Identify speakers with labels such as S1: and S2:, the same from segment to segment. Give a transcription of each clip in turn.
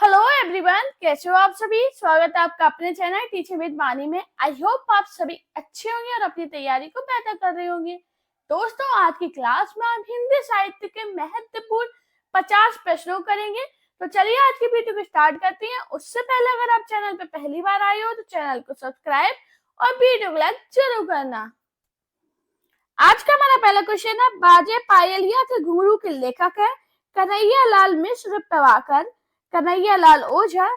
S1: Hello everyone, कैसे हो आप सभी। स्वागत है आपका अपने चैनल टीचर विद वाणी में। आई होप आप सभी अच्छे होंगे और अपनी तैयारी को बेहतर कर रहे होंगे। दोस्तों, आज की क्लास में हम हिंदी साहित्य के महत्वपूर्ण 50 प्रश्नों करेंगे। तो चलिए आज की वीडियो को स्टार्ट करते हैं। उससे पहले अगर आप चैनल पे पहली बार आए हो तो चैनल को सब्सक्राइब और वीडियो को लाइक जरूर करना। आज का हमारा पहला क्वेश्चन है, बाजे पायलिया के घुंघरू के लेखक है कन्हैया लाल मिश्र प्रभाकर, कन्हैया लाल ओझा,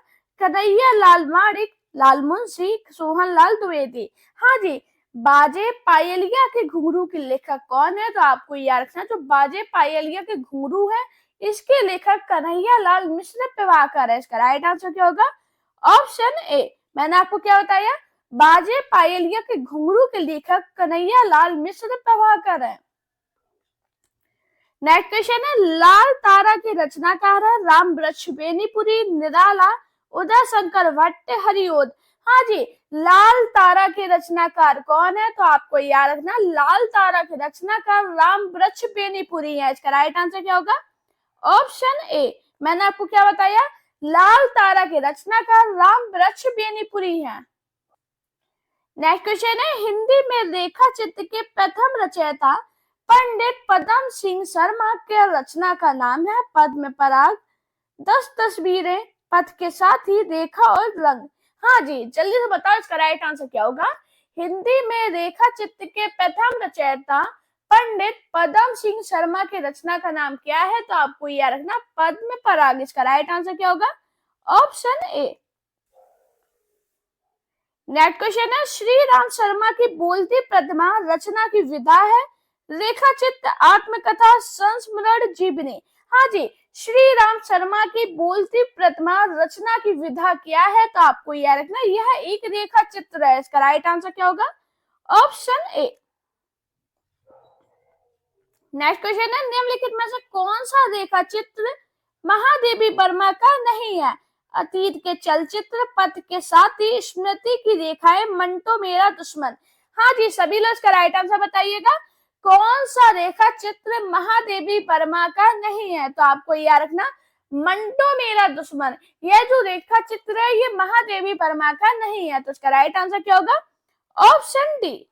S1: कन्हैया लाल माणिक, लाल मुंशी, सोहन लाल द्विवेदी। हाँ जी, बाजे पायलिया के घुंघरू के लेखक कौन है? तो आपको याद रखना, जो बाजे पायलिया के घुंघरू है इसके लेखक कन्हैया लाल मिश्र प्रभाकर है। इसका राइट आंसर क्या होगा? Option A. मैंने आपको क्या बताया? बाजे पायलिया के घुंघरू के लेखक कन्हैया लाल मिश्र प्रभाकर है। नेक्स्ट क्वेश्चन है, लाल तारा के रचनाकार है राम वृक्ष बेनीपुरी, निराला, उदय शंकर भट्ट, हरिओद। हाँ जी, लाल तारा के रचनाकार कौन है? तो आपको याद रखना, लाल तारा के रचनाकार राम वृक्ष बेनीपुरी है। इसका राइट आंसर क्या होगा? Option A. मैंने आपको क्या बताया? लाल तारा के रचनाकार राम वृक्ष बेनीपुरी है। नेक्स्ट क्वेश्चन है, हिंदी में रेखा चित्र के प्रथम रचयिता पंडित पदम सिंह शर्मा के रचना का नाम है पद्म पराग, 10 तस्वीरें, पथ के साथ ही रेखा और रंग। हाँ जी, जल्दी से बताओ इसका राइट आंसर क्या होगा? हिंदी में रेखा चित्र के प्रथम रचयिता पंडित पदम सिंह शर्मा के रचना का नाम क्या है? तो आपको याद रखना, पद्म पराग। इसका राइट आंसर क्या होगा? Option A. नेक्स्ट क्वेश्चन है, श्री राम शर्मा की बोलती प्रतिमा रचना की विधा है रेखा चित्र, आत्मकथा, संस्मरण, जीवनी। हाँ जी, श्री राम शर्मा की बोलती प्रतिमा रचना की विधा क्या है? तो आपको याद रखना, यह एक रेखा चित्र है। इसका राइट आंसर क्या होगा? Option A. नेक्स्ट क्वेश्चन है, निम्नलिखित में से कौन सा रेखा चित्र महादेवी वर्मा का नहीं है? अतीत के चलचित्र, पथ के साथी, स्मृति की रेखाएं, मंटो मेरा दुश्मन। हाँ जी, सभी लोग इसका राइट आंसर बताइएगा। कौन सा रेखा चित्र महादेवी वर्मा का नहीं है? तो आपको याद रखना, मंटो मेरा दुश्मन। यह जो रेखा चित्र है ये महादेवी वर्मा का नहीं है। तो इसका राइट आंसर क्या होगा? Option D.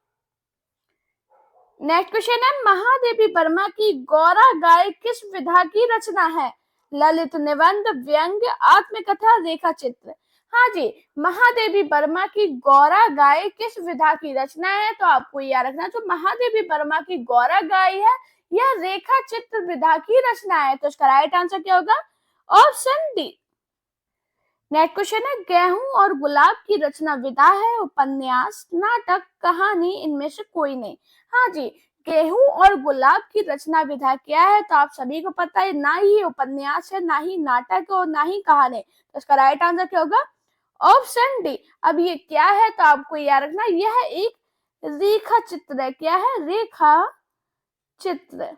S1: नेक्स्ट क्वेश्चन है, महादेवी वर्मा की गौरा गाय किस विधा की रचना है? ललित, निबंध, व्यंग्य, आत्मकथा, रेखा चित्र। हाँ जी, महादेवी वर्मा की गौरा गाय किस विधा की रचना है? तो आपको याद रखना, जो महादेवी वर्मा की गौरा गाय है यह रेखा चित्र विधा की रचना है। तो इसका राइट आंसर क्या होगा? Option D. नेक्स्ट क्वेश्चन है, गेहूं और गुलाब की रचना विधा है उपन्यास, नाटक, कहानी, इनमें से कोई नहीं। हाँ जी, गेहूं और गुलाब की रचना विधा क्या है? तो आप सभी को पता है, ना ही उपन्यास है, ना ही नाटक है और ना ही कहानी। तो इसका राइट आंसर क्या होगा? Option D. अब ये क्या है? तो आपको याद रखना, यह एक रेखा चित्र है। क्या है? रेखा चित्र।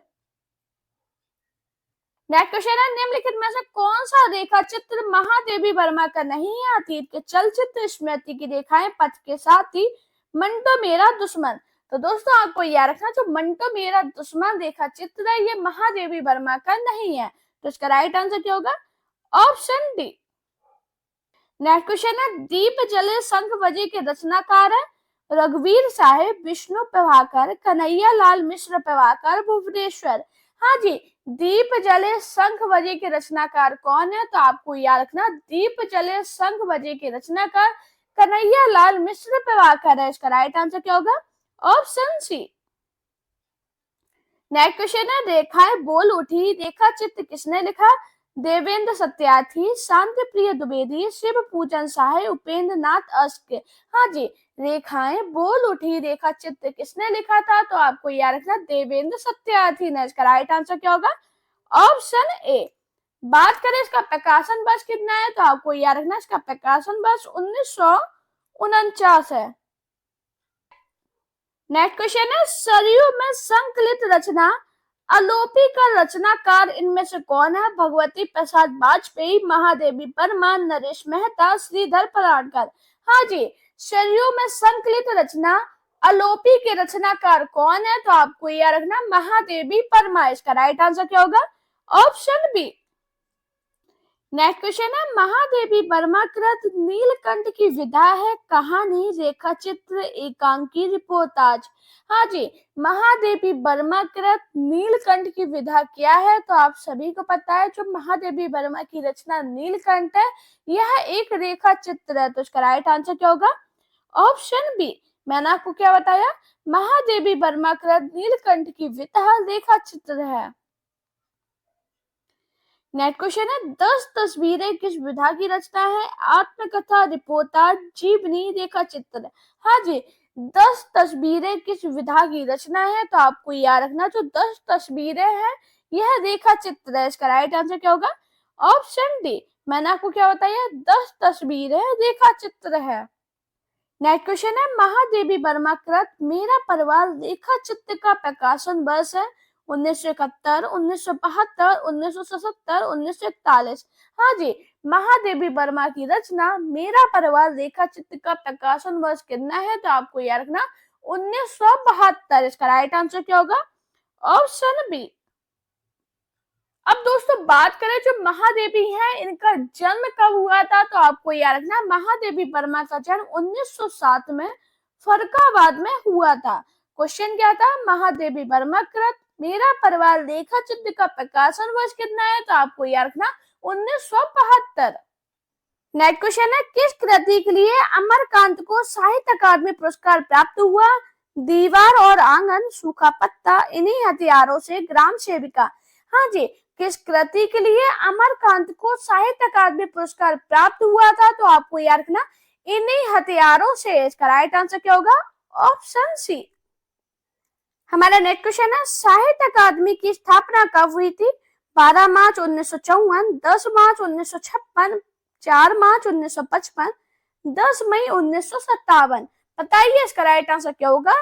S1: नेक्स्ट क्वेश्चन है, निम्नलिखित में से कौन सा रेखा चित्र महादेवी वर्मा का नहीं है? अतीत के चलचित्र, स्मृति की रेखाएं, पथ के साथ ही, मंटो मेरा दुश्मन। तो दोस्तों आपको याद रखना, जो मंटो मेरा दुश्मन रेखा चित्र है ये महादेवी वर्मा का नहीं है। तो इसका राइट आंसर क्या होगा? Option D. नेक्स्ट क्वेश्चन है, दीप जले शंख बजे के रचनाकार है रघुवीर साहेब, विष्णु प्रभाकर, कन्हैया लाल मिश्र प्रभाकर, भुवनेश्वर। हाँ जी, दीप जले शंख बजे के रचनाकार कौन है? तो आपको याद रखना, दीप जले शंख बजे के रचनाकार कन्हैया लाल मिश्र प्रभाकर है। इसका राइट आंसर क्या होगा? ऑप्शन सी। नेक्स्ट क्वेश्चन है, रेखाएं बोल उठी रेखा चित्र किसने लिखा? देवेंद्र सत्यार्थी, शांति प्रिय द्विवेदी, शिव पूजन साहे, उपेंद्र नाथ अस्क। हाँ जी, रेखाएं बोल उठी रेखा चित्र किसने लिखा था? तो आपको याद रखना, देवेंद्र सत्यार्थी ने। इसका राइट आंसर क्या होगा? Option A. बात करें इसका प्रकाशन वर्ष कितना है? तो आपको याद रखना, इसका प्रकाशन वर्ष 1949 है। नेक्स्ट क्वेश्चन है, सरयू में संकलित रचना अलोपी का रचनाकार इनमें से कौन है? भगवती प्रसाद वाजपेयी, महादेवी वर्मा, नरेश मेहता, श्रीधर पराडकर। हाँ जी, सरयू में संकलित रचना अलोपी के रचनाकार कौन है? तो आपको याद रखना, महादेवी वर्मा। इसका राइट आंसर क्या होगा? Option B. नेक्स्ट क्वेश्चन है, महादेवी वर्मा कृत नीलकंठ की विधा है कहानी, रेखा चित्र, एकांकी, रिपोर्टाज। हाँ जी, महादेवी वर्मा कृत नीलकंठ की विधा क्या है? तो आप सभी को पता है जो महादेवी वर्मा की रचना नीलकंठ है यह एक रेखा चित्र है। तो इसका राइट आंसर क्या होगा? Option B. मैंने आपको क्या बताया? महादेवी वर्मा कृत नीलकंठ की विधा रेखा चित्र है। नेक्स्ट क्वेश्चन है, 10 तस्वीरें किस विधा की रचना है? आत्मकथा, रिपोर्टाज, जीवनी, रेखा चित्र। हाँ जी, 10 तस्वीरें किस विधा की रचना है? तो आपको याद रखना जो 10 तस्वीरें हैं यह रेखा चित्र है। इसका राइट आंसर क्या होगा? Option D. मैंने आपको क्या बताया? 10 तस्वीरें रेखा चित्र है। नेक्स्ट क्वेश्चन है, महादेवी वर्मा कृत मेरा परिवार रेखा चित्र का प्रकाशन वर्ष है 1971, 1972, 1977, 1941। हाँ जी, महादेवी वर्मा की रचना मेरा परिवार रेखा चित्र का प्रकाशन वर्ष कितना है? तो आपको याद रखना 1972। इसका राइट आंसर क्या होगा? Option B. अब दोस्तों बात करें जो महादेवी है इनका जन्म कब हुआ था? तो आपको याद रखना महादेवी वर्मा का जन्म 1907 में फरुखाबाद में हुआ था। क्वेश्चन क्या था? महादेवी वर्मा कृत मेरा परिवार रेखा चित्र का प्रकाशन वर्ष कितना है? तो आपको याद रखना 1972। नेक्स्ट क्वेश्चन है, किस कृति के लिए अमरकांत को साहित्य अकादमी पुरस्कार प्राप्त हुआ? दीवार और आंगन, सूखा पत्ता, इन्हीं हथियारों से, ग्राम सेविका। हाँ जी, किस कृति के लिए अमरकांत को साहित्य अकादमी पुरस्कार प्राप्त हुआ था? तो आपको याद रखना इन्हीं हथियारों से। इसका राइट आंसर क्या होगा? Option C. हमारा नेक्स्ट क्वेश्चन है, साहित्य अकादमी की स्थापना कब हुई थी? 12 मार्च 1954, 10 मार्च 1956, 4 मार्च 1955, 10 मई 1957। बताइए इसका राइट आंसर क्या होगा?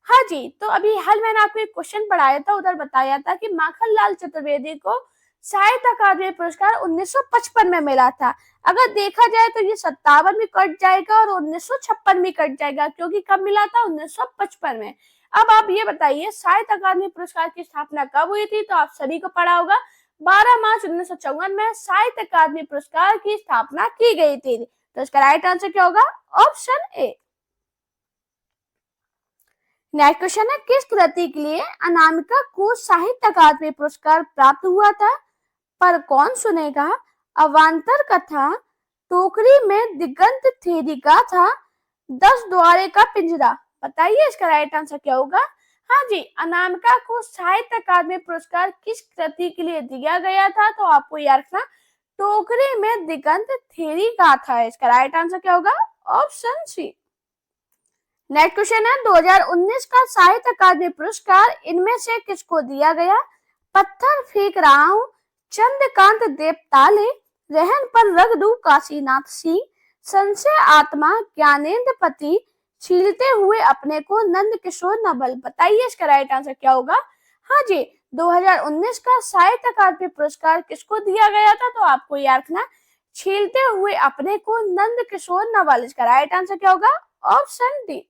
S1: हाँ जी, तो अभी हाल मैंने आपको एक क्वेश्चन पढ़ाया था, उधर बताया था कि माखनलाल चतुर्वेदी को साहित्य अकादमी पुरस्कार 1955 में मिला था। अगर देखा जाए तो ये 57 भी कट जाएगा और 1956 भी कट जाएगा, क्योंकि कब मिला था? 1955 में। अब आप ये बताइए साहित्य अकादमी पुरस्कार की स्थापना कब हुई थी? तो आप सभी को पढ़ा होगा 12 मार्च 1954 में साहित्य अकादमी पुरस्कार की स्थापना की गई थी। तो इसका राइट आंसर क्या होगा? Option A. नेक्स्ट क्वेश्चन है, किस कृति के लिए अनामिका को साहित्य अकादमी पुरस्कार प्राप्त हुआ था? पर कौन सुनेगा, अवांतर कथा, टोकरी में दिगंत थेरी गाथा, 10 द्वारे का पिंजरा। बताइए इसका राइट आंसर क्या होगा? हाँ जी, अनामिका को साहित्य अकादमी पुरस्कार किस कृति के लिए दिया गया था? तो आपको याद रखना टोकरी में दिगंत थेरी गाथा है। इसका राइट आंसर क्या होगा? ऑप्शन सी। नेक्स्ट क्वेश्चन है, 2019 का साहित्य अकादमी पुरस्कार इनमें से किसको दिया गया? पत्थर फेंक रहा हूं, चंद्रकांत देवताले, रहन पर रख दूं काशीनाथ सिंह, संशय आत्मा, ज्ञानेन्द्र पति, छीलते हुए अपने को, नंद किशोर नवल। बताइए इसका राइट आंसर क्या होगा? हाँ जी, 2019 का साहित्य अकादमी पुरस्कार किसको दिया गया था? तो आपको याद रखना छीलते हुए अपने को, नंद किशोर नवल। इसका राइट आंसर क्या होगा? Option D.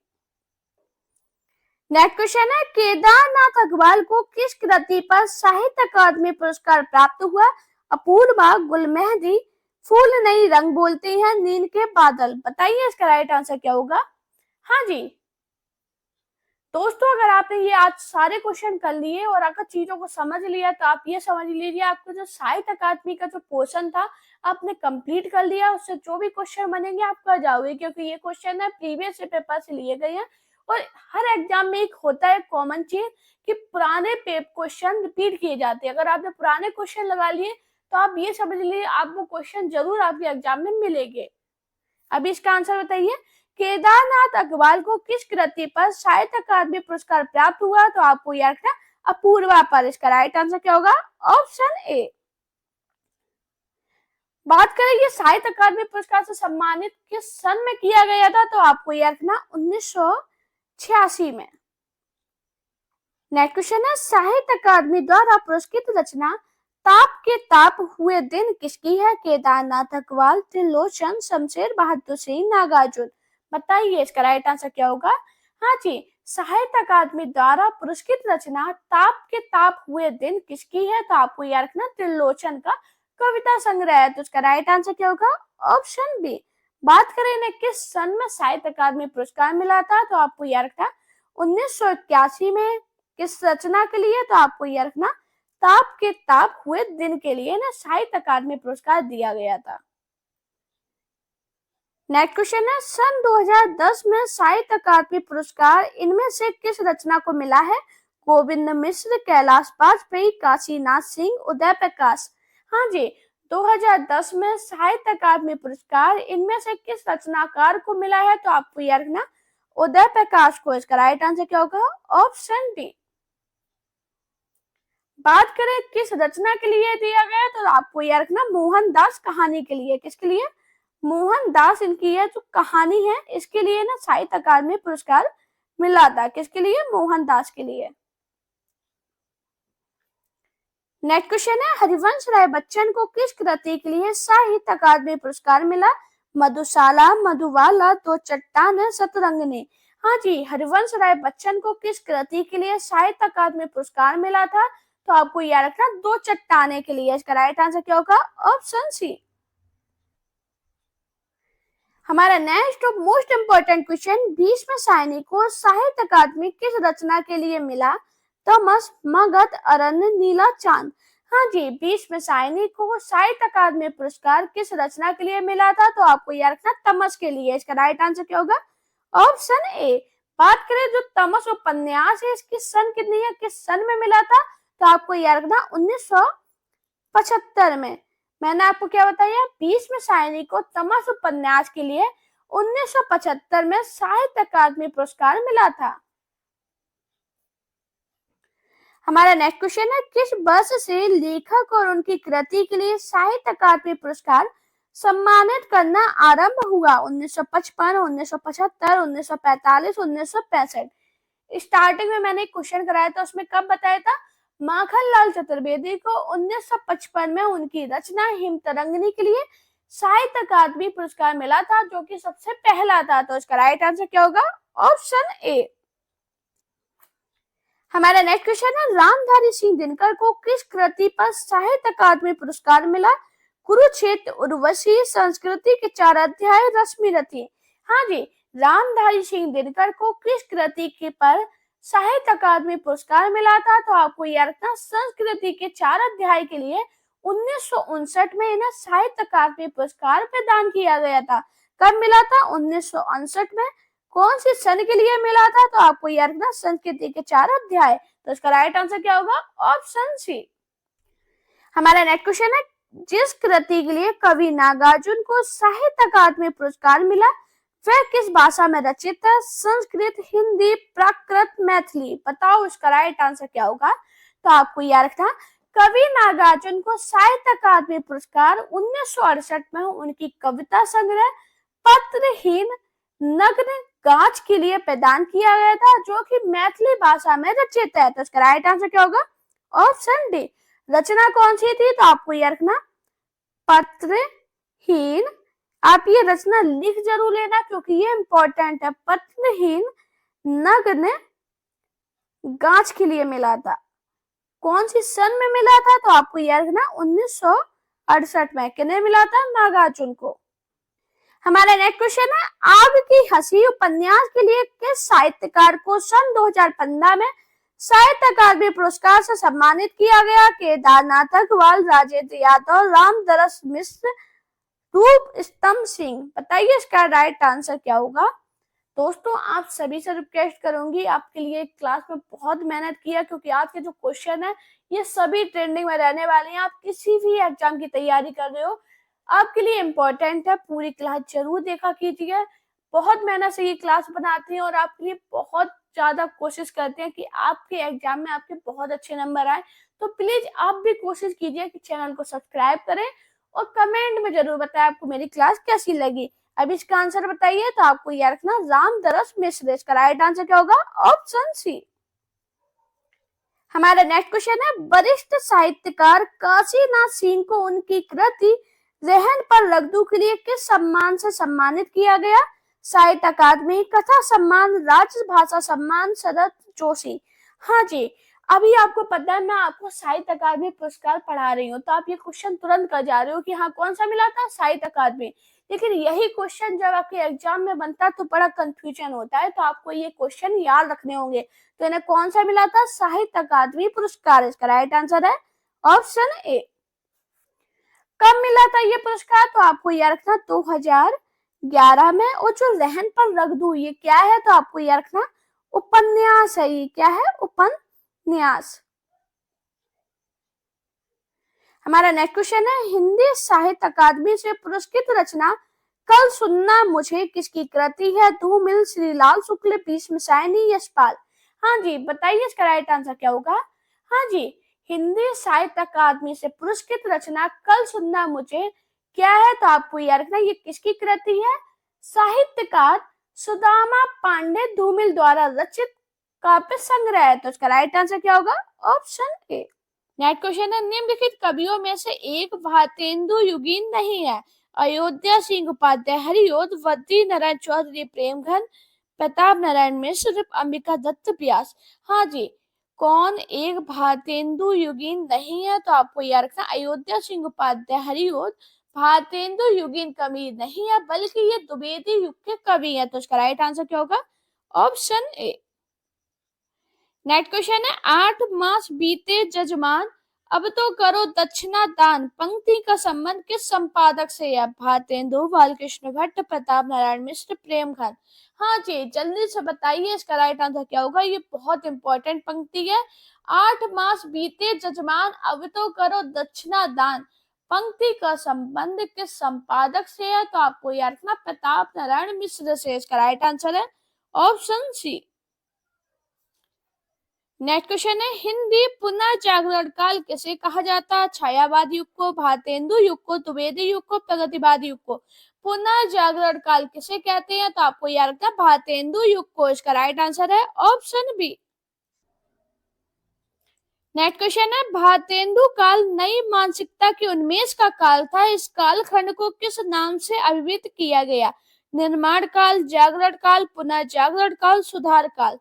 S1: नेक्स्ट क्वेश्चन है, केदारनाथ अग्रवाल को किस कृति पर साहित्य अकादमी पुरस्कार प्राप्त हुआ? अपूर्वा, गुलमेहदी, फूल नहीं रंग बोलते हैं, नींद के बादल। बताइए इसका राइट आंसर क्या होगा? हाँ जी दोस्तों, अगर आपने ये आज सारे क्वेश्चन कर लिए और अगर चीजों को समझ लिया तो आप ये समझ लीजिए आपको जो साहित्य अकादमी का जो पोर्शन था आपने कंप्लीट कर लिया। उससे जो भी क्वेश्चन बनेंगे आप कर जाओगे, क्योंकि ये क्वेश्चन है प्रीवियस पेपर से लिए गए हैं। और हर एग्जाम में एक होता है कॉमन चीज कि पुराने क्वेश्चन रिपीट किए जाते हैं। अगर आपने पुराने क्वेश्चन लगा लिए तो आप ये समझ लीजिए आपको क्वेश्चन जरूर आपके एग्जाम में मिलेंगे। अभी इसका आंसर बताइए, केदारनाथ अग्रवाल को किस कृति पर साहित्य अकादमी पुरस्कार प्राप्त हुआ? तो आपको याद रखना अपूर्वा पर। इसका राइट आंसर क्या होगा? Option A. बात करें ये साहित्य अकादमी पुरस्कार से सम्मानित किस सन में किया गया था? तो आपको याद रखना 1986 में। नेक्स्ट क्वेश्चन है, साहित्य अकादमी द्वारा पुरस्कृत रचना ताप के ताप हुए दिन किसकी है? केदारनाथ अग्रवाल, त्रिलोचन, शमशेर बहादुर सिंह, नागार्जुन। बताइए इसका राइट आंसर क्या होगा? हाँ जी, साहित्य अकादमी द्वारा पुरस्कृत रचना ताप के ताप हुए दिन किसकी है? तो आपको याद रखना त्रिलोचन का कविता संग्रह है। तो उसका राइट आंसर क्या होगा? Option B. बात करें इन्हें किस सन में साहित्य अकादमी पुरस्कार मिला था, तो आपको याद रखना 1981 में। किस रचना के लिए? तो आपको याद रखना ताप के ताप हुए दिन के लिए ना साहित्य अकादमी पुरस्कार दिया गया था। नेक्स्ट क्वेश्चन है, सन 2010 में साहित्य अकादमी पुरस्कार इनमें से किस रचना को मिला है? गोविंद मिश्र, कैलाश वाजपेयी, काशीनाथ सिंह, उदय प्रकाश। हाँ जी, 2010 में साहित्य अकादमी पुरस्कार इनमें से किस रचनाकार को मिला है? तो आपको याद रखना उदय प्रकाश को। इसका राइट आंसर क्या होगा? Option D. बात करें किस रचना के लिए दिया गया, तो आपको याद रखना मोहनदास कहानी के लिए। किसके लिए? मोहनदास इनकी यह जो कहानी है इसके लिए ना साहित्य अकादमी पुरस्कार मिला था। किसके लिए? मोहनदास के लिए। नेक्स्ट क्वेश्चन है, हरिवंश राय बच्चन को किस कृति के लिए साहित्य अकादमी पुरस्कार मिला? मधुशाला, मधुबाला, दो चट्टान, शतरंगिनी। हाँ जी, हरिवंश राय बच्चन को किस कृति के लिए साहित्य अकादमी पुरस्कार मिला था? तो आपको याद रखना दो चट्टाने के लिए। इसका राइट आंसर क्या होगा? Option C. हमारा नेक्स्ट और most important question, Bhisham Sahni को साहित्य अकादमी किस रचना के लिए मिला? तमस, मगध, अरण्य, नीला चांद। हाँ जी, भीष्म सायनी को साहित्य अकादमी पुरस्कार किस रचना के लिए मिला था? तो आपको याद रखना तमस के लिए। इसका राइट आंसर क्या होगा? Option A. बात करें जो तमस उपन्यास है इसकी सन कितनी है, किस सन में मिला था? तो आपको याद रखना 1975 में। मैंने आपको क्या बताया, भीष्म सायनी को तमस उपन्यास के लिए 1975 में साहित्य अकादमी पुरस्कार मिला था। हमारा नेक्स्ट क्वेश्चन है, किस वर्ष से लेखक और उनकी कृति के लिए साहित्य अकादमी पुरस्कार सम्मानित करना आरंभ हुआ? 1955, 1975, 1945, 1965। स्टार्टिंग में मैंने क्वेश्चन कराया था, उसमें कब बताया था? माखनलाल चतुर्वेदी को 1955 में उनकी रचना हिमतरंगिनी के लिए साहित्य अकादमी पुरस्कार मिला था, जो कि सबसे पहला था। तो इसका राइट आंसर क्या होगा? Option A. हमारा नेक्स्ट क्वेश्चन है, रामधारी सिंह दिनकर को किस कृति पर साहित्य अकादमी पुरस्कार मिला? कुरुक्षेत्र, उर्वशी, संस्कृति के 4 अध्याय, रश्मिरथी। हाँ जी, रामधारी सिंह दिनकर को किस कृति के पर साहित्य अकादमी पुरस्कार मिला था? तो आपको याद रखना संस्कृति के 4 अध्याय के लिए 1959 में इन्हें साहित्य अकादमी पुरस्कार प्रदान किया गया था। कब मिला था? 1959 में। कौन सी सन के लिए मिला था? तो आपको याद रखना संस्कृति के 4 अध्याय। तो इसका राइट आंसर क्या होगा? Option C. हमारा नेक्स्ट क्वेश्चन है, जिस कृति के लिए कवि नागार्जुन को साहित्य अकादमी पुरस्कार मिला वह किस भाषा में रचित है? संस्कृत, हिंदी, प्राकृत, मैथिली। बताओ इसका राइट आंसर क्या होगा? तो आपको याद रखना कवि नागार्जुन को साहित्य अकादमी पुरस्कार 1968 में उनकी कविता संग्रह पत्रहीन नग्न गाछ के लिए प्रदान किया गया था, जो कि मैथिली भाषा में रचित है। तो इसका राइट आंसर क्या होगा? Option D. रचना कौन सी थी? तो आपको याद रखना पत्रहीन। आप ये रचना लिख जरूर लेना क्योंकि ये इंपॉर्टेंट है। पत्रहीन नग्न गाछ के लिए मिला था। कौन सी सन में मिला था? तो आपको याद रखना 1968 में। किन्हें मिला था? नागार्जुन को। हमारा नेक्स्ट क्वेश्चन है, आग की हंसी उपन्यास के लिए किस साहित्यकार को सन 2015 में साहित्य अकादमी पुरस्कार से सम्मानित किया गया? केदारनाथ अग्रवाल, राजेंद्र यादव, रामदरस मिश्र, रूप स्तंभ सिंह। बताइए इसका राइट आंसर क्या होगा? दोस्तों, आप सभी से रिक्वेस्ट करूंगी, आपके लिए क्लास में बहुत मेहनत किया क्योंकि आज के जो क्वेश्चन है ये सभी ट्रेंडिंग में रहने वाले हैं। आप किसी भी एग्जाम की तैयारी कर रहे हो, आपके लिए इम्पोर्टेंट है। पूरी क्लास जरूर देखा कीजिए। बहुत मेहनत से ये क्लास बनाते हैं और आपके लिए बहुत ज्यादा कोशिश करते हैं कि आपके एग्जाम में आपके बहुत अच्छे नंबर आए। तो प्लीज आप भी कोशिश कीजिए कि चैनल को सब्सक्राइब करें और कमेंट में जरूर बताएं आपको मेरी क्लास कैसी लगी। अब इसका आंसर बताइए। तो आपको याद रखना रामदरस मिश्र। इसका राइट आंसर क्या होगा? Option C. हमारा नेक्स्ट क्वेश्चन है, वरिष्ठ साहित्यकार काशीनाथ सिंह को उनकी कृति रहन पर रगदू के लिए किस सम्मान से सम्मानित किया गया? साहित्य अकादमी, कथा सम्मान, राज्य भाषा सम्मान, शरद जोशी। हाँ जी, अभी आपको पता है मैं आपको साहित्य अकादमी पुरस्कार पढ़ा रही हूँ, तो आप ये क्वेश्चन तुरंत कर जा रहे हो कि हाँ कौन सा मिला था, साहित्य अकादमी। लेकिन यही क्वेश्चन जब आपके एग्जाम में बनता है तो बड़ा कंफ्यूजन होता है, तो आपको ये क्वेश्चन याद रखने होंगे। तो इन्हें कौन सा मिला था, साहित्य अकादमी पुरस्कार। इसका राइट आंसर है ऑप्शन ए। कब मिला था ये पुरस्कार, तो आपको याद रखना 2011 में। और जो रहन पर रख दूं ये क्या है, तो आपको याद रखना उपन्यास है। ये क्या है, उपन्यास। हमारा नेक्स्ट क्वेश्चन है, हिंदी साहित्य अकादमी से पुरस्कृत रचना कल सुनना मुझे किसकी कृति है। धूमिल, श्रीलाल शुक्ल, भीष्म सायनी, यशपाल। हाँ जी, बताइए इसका राइट आंसर क्या होगा। हाँ जी, हिंदी साहित्य अकादमी से पुरस्कृत रचना कल सुनना मुझे क्या है, तो आपको याद रखना ये किसकी कृति है। साहित्यकार सुदामा पांडे धूमिल द्वारा रचित काव्य संग्रह है। तो इसका राइट आंसर क्या होगा, ऑप्शन ए। नेक्स्ट क्वेश्चन है, निम्नलिखित कवियों में से एक भारतेंदु युगीन नहीं है। अयोध्या सिंह उपाध्याय, हरिओद, वद्दी नारायण चौधरी, प्रेमघन, प्रताप नारायण मिश्र, अंबिका दत्त व्यास। हाँ जी, कौन एक भारतेंदु युगीन नहीं है, तो आपको याद रखना अयोध्या सिंह उपाध्याय, हरिओद भारतेंदु युगीन कवि नहीं है, बल्कि ये द्विवेदी युग के कवि है। तो इसका राइट आंसर क्या होगा, ऑप्शन ए। नेक्स्ट क्वेश्चन है, 8 मास बीते जजमान अब तो करो दक्षिणा दान, पंक्ति का संबंध किस संपादक से है। भारतेंदु, बालकृष्ण भट्ट, प्रताप नारायण मिश्र, प्रेमघन। हाँ जी, जल्दी से बताइए इसका राइट आंसर क्या होगा। ये बहुत इंपॉर्टेंट पंक्ति है। 8 मास बीते जजमान अब तो करो दक्षिणा दान, पंक्ति का संबंध किस संपादक से है, तो आपको याद रखना प्रताप नारायण मिश्र से। इसका राइट आंसर है ऑप्शन सी। नेक्स्ट क्वेश्चन है, हिंदी पुनर्जागरण काल किसे कहा जाता है। छायावाद युग को, भारतेंदु युग को, द्विवेदी युग को, प्रगतिवादी युग को। पुनर्जागरण काल किसे कहते हैं, तो आपको याद रखना भारतेंदु युग को। इसका राइट आंसर है ऑप्शन बी। नेक्स्ट क्वेश्चन है, भारतेंदु काल नई मानसिकता के उन्मेष का काल था। इस कालखंड को किस नाम से अभिहित किया गया। निर्माण काल, जागरण काल, पुनर्जागरण काल, सुधार काल।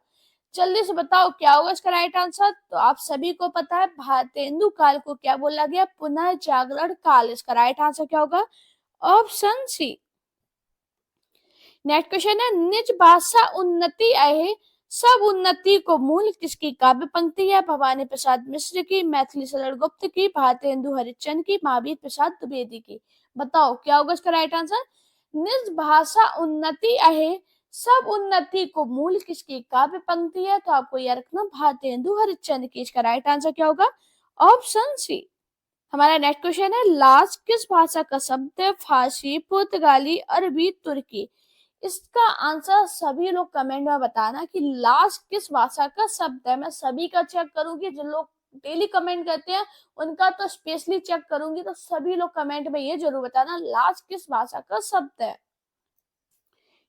S1: जल्दी से बताओ क्या होगा इसका राइट आंसर। तो आप सभी को पता है भारतेंदु काल को क्या बोला गया, पुनर्जागरण काल। इसका राइट आंसर क्या होगा, ऑप्शन सी। नेक्स्ट क्वेश्चन है, निज भाषा उन्नति अहे सब उन्नति को मूल किसकी काव्य पंक्ति है। भवानी प्रसाद मिश्र की, मैथिली शरण गुप्त की, भारतेंदु हरिश्चंद्र की, महावीर प्रसाद द्विवेदी की। बताओ क्या होगा इसका राइट आंसर। निज भाषा उन्नति अहे सब उन्नति को मूल किसकी काव्य पंक्ति है, तो आपको यह रखना भारतेंदु हरिश्चंद्र की। इसका राइट आंसर क्या होगा, ऑप्शन सी। हमारा नेक्स्ट क्वेश्चन है, लाश किस भाषा का शब्द है। फारसी, पुर्तगाली, अरबी, तुर्की। इसका आंसर सभी लोग कमेंट में बताना कि लाश किस भाषा का शब्द है। मैं सभी का चेक करूंगी, जो लोग डेली कमेंट करते हैं उनका तो स्पेशली चेक करूंगी। तो सभी लोग कमेंट में ये जरूर बताना लाश किस भाषा का शब्द है।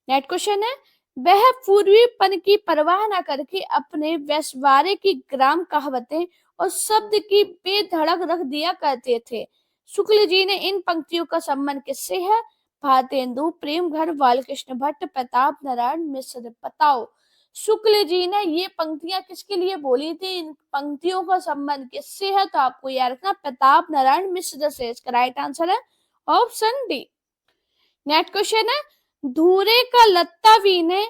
S1: नेक्स्ट क्वेश्चन है, वह पूर्वीपन की परवाह न करके अपने वैश्वारे की ग्राम कहावतें और शब्द की बेधड़क रख दिया करते थे। शुक्ल जी ने इन पंक्तियों का संबंध किससे है। भारतेंदु, प्रेमघन, बालकृष्ण भट्ट, प्रताप नारायण मिश्र। बताओ शुक्ल जी ने ये पंक्तियां किसके लिए बोली थी, इन पंक्तियों का संबंध किससे है, तो आपको याद रखना प्रताप नारायण मिश्र से। इसका राइट आंसर है ऑप्शन डी। नेक्स्ट क्वेश्चन है, धूरे का लत्ता वीने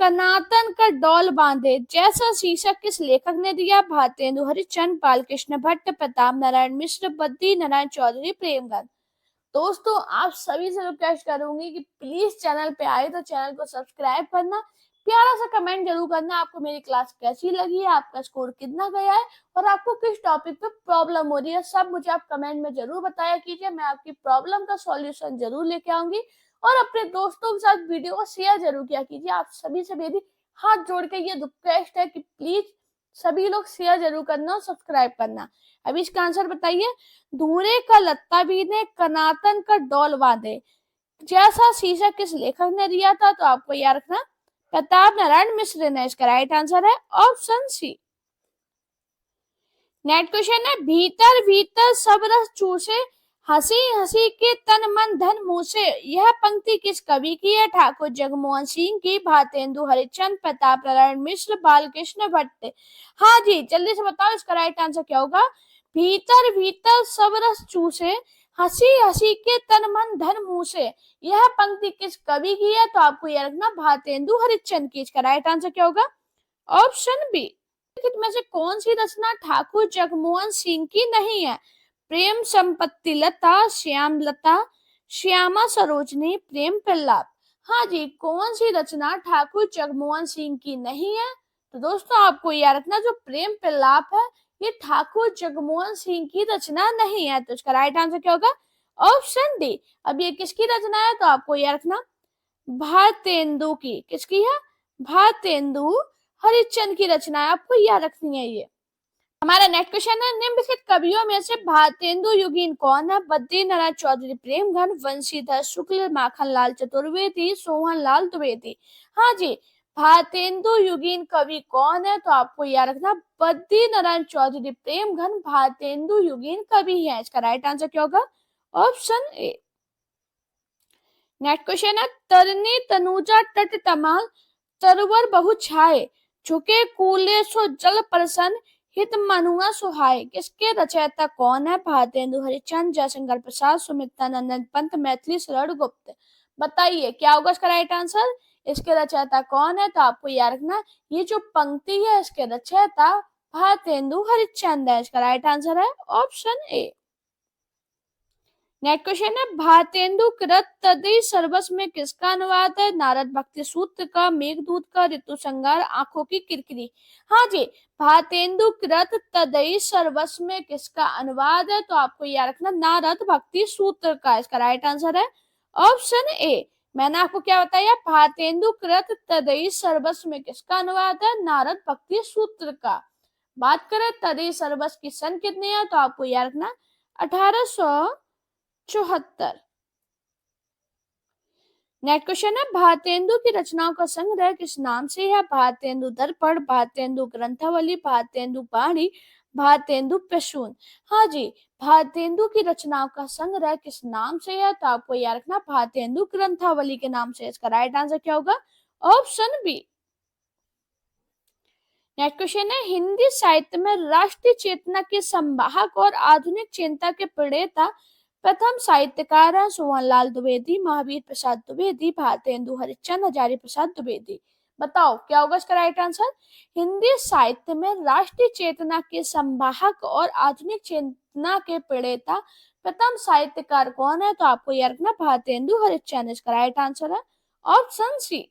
S1: कनातन का डोल बांधे जैसा शीर्षक किस लेखक ने दिया। भारतेंदु हरिश्चंद्र, बालकृष्ण भट्ट, प्रताप नारायण मिश्र, बद्री नारायण चौधरी, प्रेमघन। दोस्तों आप सभी से रिक्वेस्ट करूंगी कि प्लीज चैनल पे आए तो चैनल को सब्सक्राइब करना, प्यारा सा कमेंट जरूर करना आपको मेरी क्लास कैसी लगी है, आपका स्कोर कितना गया है और आपको किस टॉपिक पे प्रॉब्लम हो रही है। सब मुझे आप कमेंट में जरूर बताया कीजिए, मैं आपकी प्रॉब्लम का सॉल्यूशन जरूर लेके आऊंगी। और अपने दोस्तों के साथ वीडियो को शेयर जरूर किया कीजिए। आप सभी से मेरी हाथ जोड़ के ये रिक्वेस्ट है कि प्लीज सभी लोग शेयर जरूर करना और सब्सक्राइब करना। अभी इसका आंसर बताइए, धूरे का लत्ता भी ने कनातन का डोल बांधे जैसा शीर्षक किस लेखक ने दिया था, तो आपको याद रखना प्रताप नारायण मिश्र ने। इसका राइट आंसर है ऑप्शन सी। नेक्स्ट क्वेश्चन है, भीतर भीतर सब रस चूसे हंसी हंसी के तन मन धन मुंह से, यह पंक्ति किस कवि की है? ठाकुर जगमोहन सिंह की, भारतेंदु हरिश्चंद्र, प्रताप नारायण मिश्र, बालकृष्ण भट्ट। हाँ जी, जल्दी से बताओ इसका राइट आंसर क्या होगा? भीतर भीतर सब रस चूसे, हंसी हंसी के तन मन धन मुंह से, यह पंक्ति किस कवि की है? तो आपको यह रखना भारतेंदु हरिश्चंद्र की। इसका राइट आंसर क्या होगा? Option B. निम्नलिखित में से कौन सी रचना ठाकुर जगमोहन सिंह की नहीं है? प्रेम संपत्ति लता, श्याम लता, श्यामा सरोजनी, प्रेम प्रलाप। हाँ जी, कौन सी रचना ठाकुर जगमोहन सिंह की नहीं है? तो दोस्तों आपको याद रखना, जो प्रेम प्रलाप है ये ठाकुर जगमोहन सिंह की रचना नहीं है। तो इसका राइट आंसर क्या होगा? Option D. अब ये किसकी रचना है? तो आपको याद रखना भारतेंदु की। किसकी है? भारतेंदु हरिश्चंद्र की रचना है, आपको याद रखनी है ये। हमारा नेक्स्ट क्वेश्चन है, निम्नलिखित कवियों में से भारतेंदु युगीन कौन है? बद्री नारायण चौधरी, प्रेमघन, वंशीधर शुक्ल, माखन लाल चतुर्वेदी, सोहन लाल द्विवेदी। हाँ जी, भारतेंदु युगीन कवि कौन है? तो आपको याद रखना बद्री नारायण चौधरी, प्रेमघन भारतेंदु युगीन कवि है। इसका राइट आंसर क्या होगा? Option A. नेक्स्ट क्वेश्चन है, तरनी तनुजा तट तमाल, तरवर बहु छाए, झुके कूले सो जल प्रसन, हित मनुआ सुहाए। किसके रचयिता कौन है? भारतेंदु हरिश्चंद्र, जयशंकर प्रसाद, सुमित्रा नंदन पंत, मैथिली शरण गुप्त। बताइए क्या होगा इसका राइट आंसर? इसके रचयिता कौन है? तो आपको याद रखना ये जो पंक्ति है इसके रचयिता भारतेंदु हरिश्चंद्र है। इसका राइट आंसर है ऑप्शन ए। नेक्स्ट क्वेश्चन है, भारतेंदु कृत तदई सर्वस्व में किसका अनुवाद है? नारद भक्ति सूत्र का, मेघदूत का, ऋतु संगार, आंखों की किरकिरी। हाँ जी, भारतेंदु कृत तदई सर्वस्व में किसका अनुवाद है? तो आपको याद रखना नारद भक्ति सूत्र का। इसका राइट आंसर है ऑप्शन ए। मैंने आपको क्या बताया? भारतेंदु कृत तदई सर्वस्व में किसका अनुवाद है? नारद भक्ति सूत्र का। बात करें तदई सर्वस्व की सन कितनी है? तो आपको याद रखना 1874। नेक्स्ट क्वेश्चन है, भारतेंदु की रचनाओं का संग्रह किस नाम से है? भारतेंदु दर्पण, भारतेंदु ग्रंथावली, भारतेंदु बाणी, भारतेंदु प्रसून। हाँ जी, भारतेंदु की रचनाओं का संग्रह किस नाम से है? तो आपको याद रखना भारतेंदु ग्रंथावली के नाम से। इसका राइट आंसर क्या होगा? Option B. नेक्स्ट क्वेश्चन है, हिंदी साहित्य में राष्ट्रीय चेतना के संवाहक और आधुनिक चिंता के प्रणेता प्रथम साहित्यकार है? सोहनलाल द्विवेदी, महावीर प्रसाद द्विवेदी, भारतेंदु हरिश्चंद्र, हजारी प्रसाद द्विवेदी। बताओ क्या होगा इसका राइट आंसर? हिंदी साहित्य में राष्ट्रीय चेतना के संवाहक और आधुनिक चेतना के प्रणेता प्रथम साहित्यकार कौन है? तो आपको याद रखना भारतेंदु हरिश्चंद्र। इसका राइट आंसर है ऑप्शन सी।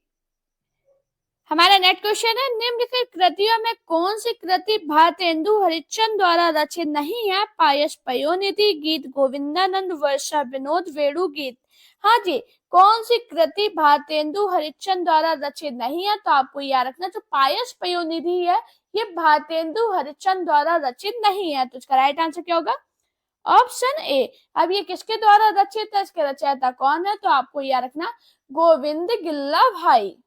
S1: हमारा नेक्स्ट क्वेश्चन है, निम्नलिखित कृतियों में कौन सी कृति भारतेंदु हरिश्चंद्र द्वारा रचित नहीं है? पायस पयोनिधि, गीत गोविंदानंद, वर्षा विनोद, वेणु गीत। हाँ जी, कौन सी कृति भारतेंदु हरिश्चंद्र द्वारा रचित नहीं है? तो आपको याद रखना जो पायस पयोनिधि है ये भारतेंदु हरिश्चंद्र द्वारा रचित नहीं है। तो इसका राइट आंसर क्या होगा? Option A. अब ये किसके द्वारा रचित है? इसके रचयिता कौन है? तो आपको याद रखना गोविंद गिल्ला भाई।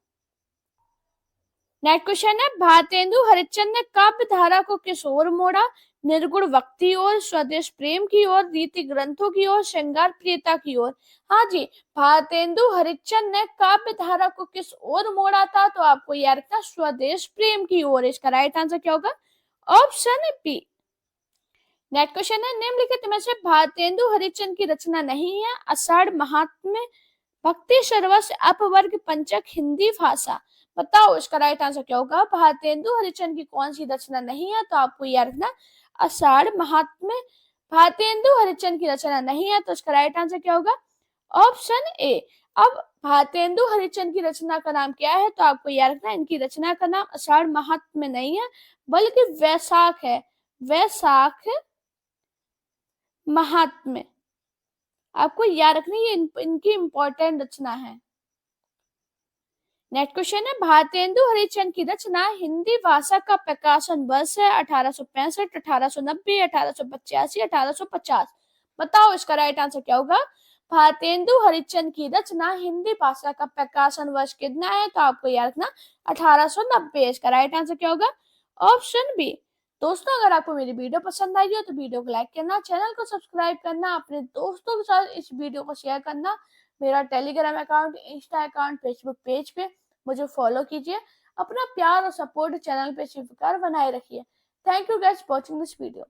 S1: नेक्स्ट क्वेश्चन है, भारतेंदु हरिश्चंद्र ने काव्य धारा को किस ओर मोड़ा? निर्गुण भक्ति और, स्वदेश प्रेम की ओर, रीति ग्रंथों की ओर, श्रृंगार प्रियता की ओर। हाँ जी, भारतेंदु हरिश्चंद्र ने काव्य धारा को किस ओर मोड़ा था? तो आपको याद रखना स्वदेश प्रेम की ओर। इसका राइट आंसर क्या होगा? Option B. नेक्स्ट क्वेश्चन है, निम्नलिखित में से भारतेंदु हरिश्चंद्र की रचना नहीं है? आषाढ़ महात्म्य, भक्ति सर्वस्व, अपवर्ग पंचक, हिंदी भाषा। बताओ इसका राइट आंसर क्या होगा? भारतेंदु हरिश्चंद्र की कौन सी रचना नहीं है? तो आपको याद रखना आषाढ़ महात्म्य भारतेंदु हरिश्चंद्र की रचना नहीं है। तो इसका राइट आंसर क्या होगा? Option A. अब भारतेंदु हरिश्चंद्र की रचना का नाम क्या है? तो आपको याद रखना इनकी रचना का नाम आषाढ़ महात्म्य नहीं है बल्कि वैशाख है। वैशाख महात्म्य आपको याद रखनी ये इनकी इंपॉर्टेंट रचना है। नेक्स्ट क्वेश्चन है, भारतेंदु हरिश्चंद्र की रचना हिंदी भाषा का प्रकाशन वर्ष है? 1865, 1890, 1885, 1850। बताओ इसका राइट आंसर क्या होगा? भारतेंदु हरिश्चंद्र की रचना हिंदी भाषा का प्रकाशन वर्ष कितना है? तो आपको याद रखना 1890। इसका राइट आंसर क्या होगा? Option B. दोस्तों अगर आपको मेरी वीडियो पसंद आई हो तो वीडियो को लाइक करना, चैनल को सब्सक्राइब करना, अपने दोस्तों के साथ इस वीडियो को शेयर करना। मेरा Telegram account, Insta account, Facebook page पे मुझे फॉलो कीजिए। अपना प्यार और सपोर्ट चैनल पे स्वीकार बनाए रखिए। Thank you guys watching this video.